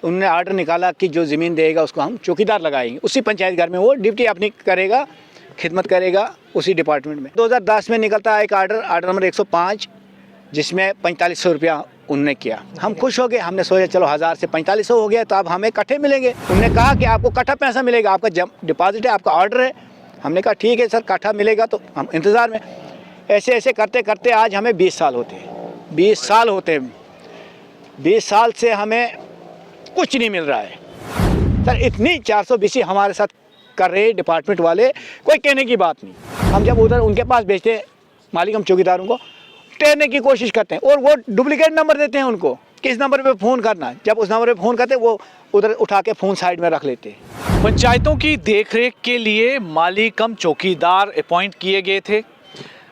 तो उन्होंने आर्डर निकाला कि जो ज़मीन देगा उसको हम चौकीदार लगाएंगे, उसी पंचायत घर में वो ड्यूटी अपनी करेगा, खिदमत करेगा उसी डिपार्टमेंट में। 2010 में निकलता है एक आर्डर नंबर 105, जिसमें 4500 रुपया उन्होंने किया। हम खुश हो गए, हमने सोचा चलो 1000 से 4500 हो गया तो अब हमें कट्ठे मिलेंगे। उन्होंने कहा कि आपको कट्ठा पैसा मिलेगा, आपका डिपॉजिट है, आपका ऑर्डर है। हमने कहा ठीक है सर, कट्ठा मिलेगा, तो हम इंतज़ार में। ऐसे ऐसे करते करते आज हमें 20 साल होते हैं, 20 साल होते हैं। 20 साल से हमें कुछ नहीं मिल रहा है सर। इतनी 420 हमारे साथ कर रहे डिपार्टमेंट वाले, कोई कहने की बात नहीं। हम जब उधर उनके पास भेजते हैं मालिक हम चौकीदारों को, टेरने की कोशिश करते हैं और वो डुप्लीकेट नंबर देते हैं उनको कि इस नंबर पे फ़ोन करना। जब उस नंबर पे फ़ोन करते वो उधर उठा के फ़ोन साइड में रख लेते हैं। पंचायतों की देखरेख के लिए माली कम चौकीदार अपॉइंट किए गए थे।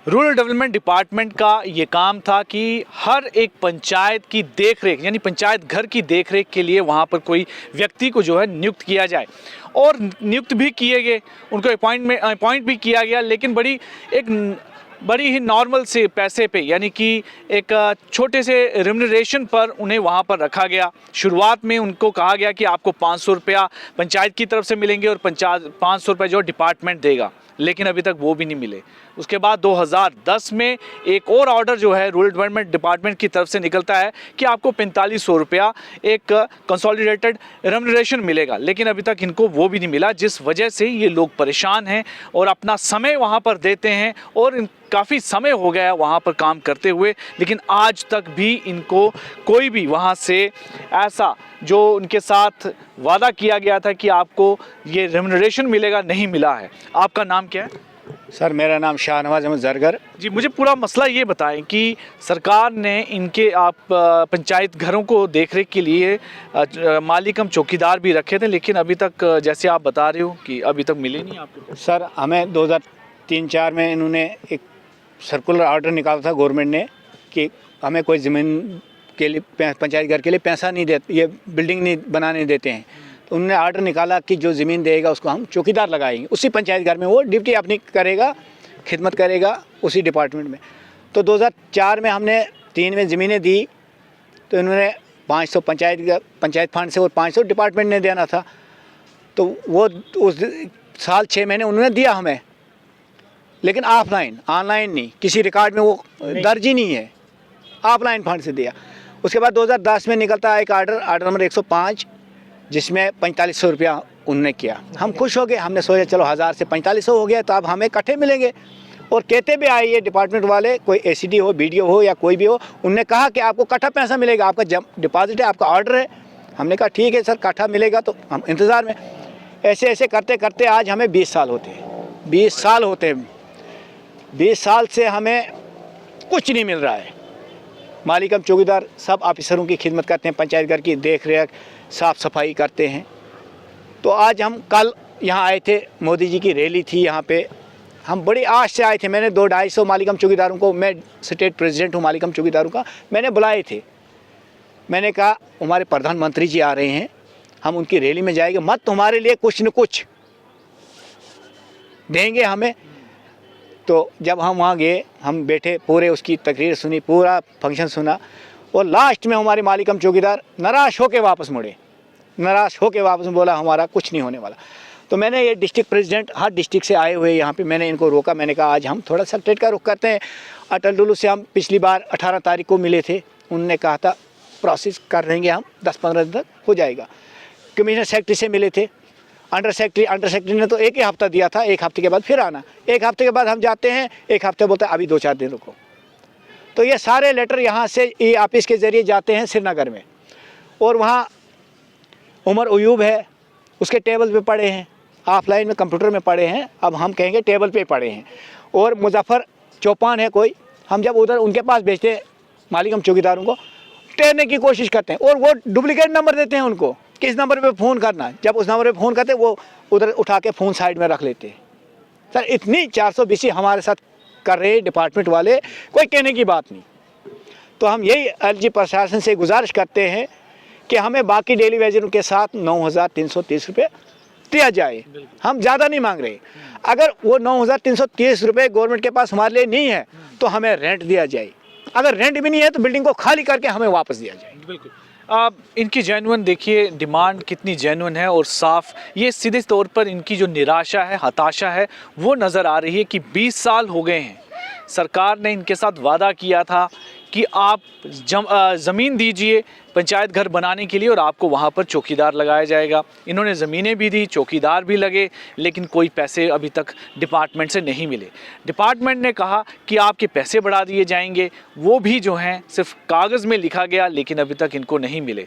रूरल डेवलपमेंट डिपार्टमेंट का ये काम था कि हर एक पंचायत की देखरेख, यानी पंचायत घर की देखरेख के लिए वहाँ पर कोई व्यक्ति को जो है नियुक्त किया जाए, और नियुक्त भी किए गए, उनको अपॉइंट भी किया गया, लेकिन बड़ी ही नॉर्मल से पैसे पे, यानी कि एक छोटे से रेम्यूनरेशन पर उन्हें वहाँ पर रखा गया। शुरुआत में उनको कहा गया कि आपको 500 रुपया पंचायत की तरफ से मिलेंगे और 500 रुपये जो डिपार्टमेंट देगा, लेकिन अभी तक वो भी नहीं मिले। उसके बाद 2010 में एक और ऑर्डर जो है रूरल डेवलपमेंट डिपार्टमेंट की तरफ से निकलता है कि आपको 4500 रुपया एक कंसोलिडेटेड रेम्यूनरेशन मिलेगा, लेकिन अभी तक इनको वो भी नहीं मिला, जिस वजह से ये लोग परेशान हैं और अपना समय वहाँ पर देते हैं। और काफ़ी समय हो गया है वहाँ पर काम करते हुए, लेकिन आज तक भी इनको कोई भी वहाँ से ऐसा जो उनके साथ वादा किया गया था कि आपको ये रेम्यूनरेशन मिलेगा, नहीं मिला है। आपका नाम क्या है? सर मेरा नाम शाहनवाज अहमद जरगर। जी, मुझे पूरा मसला ये बताएं कि सरकार ने इनके आप पंचायत घरों को देखरेख के लिए मालिक हम चौकीदार भी रखे थे, लेकिन अभी तक जैसे आप बता रहे हो कि अभी तक मिले नहीं आपको। सर हमें 2003-04 में इन्होंने एक सर्कुलर ऑर्डर निकाला था गवर्नमेंट ने कि हमें कोई ज़मीन के लिए पंचायत घर के लिए पैसा नहीं देते, ये बिल्डिंग नहीं बनाने देते हैं। तो उन्होंने आर्डर निकाला कि जो ज़मीन देगा उसको हम चौकीदार लगाएंगे, उसी पंचायत घर में वो ड्यूटी अपनी करेगा, खिदमत करेगा उसी डिपार्टमेंट में। तो 2004 में हमने 3 में ज़मीनें दी, तो इन्होंने 500 पंचायत फंड से और 500 डिपार्टमेंट ने देना था। तो वो उस साल 6 महीने उन्होंने दिया हमें, लेकिन ऑफलाइन, ऑनलाइन नहीं, किसी रिकॉर्ड में वो दर्ज ही नहीं है, ऑफलाइन फंड से दिया। उसके बाद 2010 में निकलता है एक आर्डर नंबर 105, जिसमें 4500 रुपया उन्होंने किया। हम खुश हो गए, हमने सोचा चलो 1000 से 4500 हो गया तो अब हमें कट्ठे मिलेंगे। और कहते भी आए ये डिपार्टमेंट वाले, कोई एसीडी हो, बीडीओ हो या कोई भी हो, उन्होंने कहा कि आपको कट्ठा पैसा मिलेगा, आपका डिपॉजिट है, आपका ऑर्डर है। हमने कहा ठीक है सर, कट्ठा मिलेगा, तो हम इंतज़ार में। ऐसे ऐसे करते करते आज हमें 20 साल होते हैं, 20 साल होते हैं। 20 साल से हमें कुछ नहीं मिल रहा है। मालिक हम चौकीदार सब ऑफिसरों की खिदमत करते हैं, पंचायत घर की देख रेख, साफ़ सफाई करते हैं। तो आज हम कल यहाँ आए थे, मोदी जी की रैली थी यहाँ पे, हम बड़ी आश से आए थे। मैंने 200-250 मालिक हम चौकीदारों को, मैं स्टेट प्रेसिडेंट हूँ मालिक हम चौकीदारों का, मैंने बुलाए थे। मैंने कहा हमारे प्रधानमंत्री जी आ रहे हैं, हम उनकी रैली में जाएंगे, मत तुम्हारे लिए कुछ न कुछ देंगे हमें। तो जब हम वहाँ गए, हम बैठे, पूरे उसकी तकरीर सुनी, पूरा फंक्शन सुना, और लास्ट में हमारे मालिक हम चौकीदार निराश होकर वापस मुड़े, निराश होकर वापस बोला हमारा कुछ नहीं होने वाला। तो मैंने ये डिस्ट्रिक्ट प्रेसिडेंट, हर डिस्ट्रिक्ट से आए हुए यहाँ पे, मैंने इनको रोका। मैंने कहा आज हम थोड़ा सेक्रेटरी का रुख करते हैं। अटल डुलू से हम पिछली बार 18 तारीख को मिले थे, उनने कहा था प्रोसेस कर देंगे हम, 10-15 दिन तक हो जाएगा। कमिश्नर सेक्रेटरी से मिले थे, अंडर सेक्रेटरी ने तो एक ही हफ्ता दिया था, एक हफ्ते के बाद फिर आना। एक हफ्ते के बाद हम जाते हैं, एक हफ्ते बोलते हैं अभी 2-4 दिन रुको। तो ये सारे लेटर यहाँ से ई ऑफिस के ज़रिए जाते हैं श्रीनगर में, और वहाँ उमर अयूब है, उसके टेबल पे पड़े हैं, ऑफलाइन में कंप्यूटर में पड़े हैं, अब हम कहेंगे टेबल पे पड़े हैं। और मुजफ्फर चौपान है कोई, हम जब उधर उनके पास भेजते हैं मालिक हम चौकीदारों को, टेरने की कोशिश करते हैं और वो डुप्लीकेट नंबर देते हैं उनको कि इस नंबर पे फ़ोन करना। जब उस नंबर पे फ़ोन करते वो उधर उठा के फ़ोन साइड में रख लेते हैं। सर इतनी 420 हमारे साथ कर रहे डिपार्टमेंट वाले, कोई कहने की बात नहीं। तो हम यही एलजी प्रशासन से गुजारिश करते हैं कि हमें बाकी डेली वेजरों के साथ 9330 रुपये दिया जाए। हम ज़्यादा नहीं मांग रहे। अगर वो 9330 रुपये गवर्नमेंट के पास हमारे लिए नहीं है तो हमें रेंट दिया जाए। अगर रेंट भी नहीं है तो बिल्डिंग को खाली करके हमें वापस दिया जाए। बिल्कुल। इनकी जेन्युइन देखिए डिमांड कितनी जेन्युइन है और साफ, ये सीधे तौर पर इनकी जो निराशा है, हताशा है, वो नज़र आ रही है कि 20 साल हो गए हैं। सरकार ने इनके साथ वादा किया था कि आप ज़मीन दीजिए पंचायत घर बनाने के लिए और आपको वहाँ पर चौकीदार लगाया जाएगा। इन्होंने ज़मीनें भी दी, चौकीदार भी लगे, लेकिन कोई पैसे अभी तक डिपार्टमेंट से नहीं मिले। डिपार्टमेंट ने कहा कि आपके पैसे बढ़ा दिए जाएंगे, वो भी जो हैं सिर्फ कागज़ में लिखा गया, लेकिन अभी तक इनको नहीं मिले।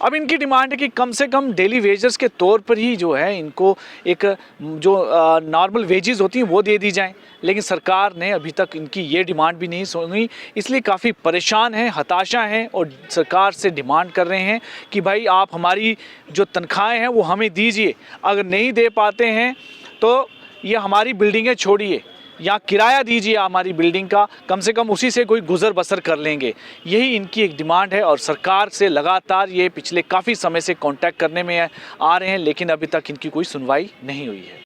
अब इनकी डिमांड है कि कम से कम डेली वेजर्स के तौर पर ही जो है इनको एक जो नॉर्मल वेजेस होती हैं वो दे दी जाएं, लेकिन सरकार ने अभी तक इनकी ये डिमांड भी नहीं सुनी। इसलिए काफ़ी परेशान हैं, हताशा हैं और सरकार से डिमांड कर रहे हैं कि भाई आप हमारी जो तनख्वाहें हैं वो हमें दीजिए। अगर नहीं दे पाते हैं तो ये हमारी बिल्डिंगें छोड़िए या किराया दीजिए हमारी बिल्डिंग का, कम से कम उसी से कोई गुजर बसर कर लेंगे। यही इनकी एक डिमांड है और सरकार से लगातार ये पिछले काफ़ी समय से कांटेक्ट करने में आ रहे हैं, लेकिन अभी तक इनकी कोई सुनवाई नहीं हुई है।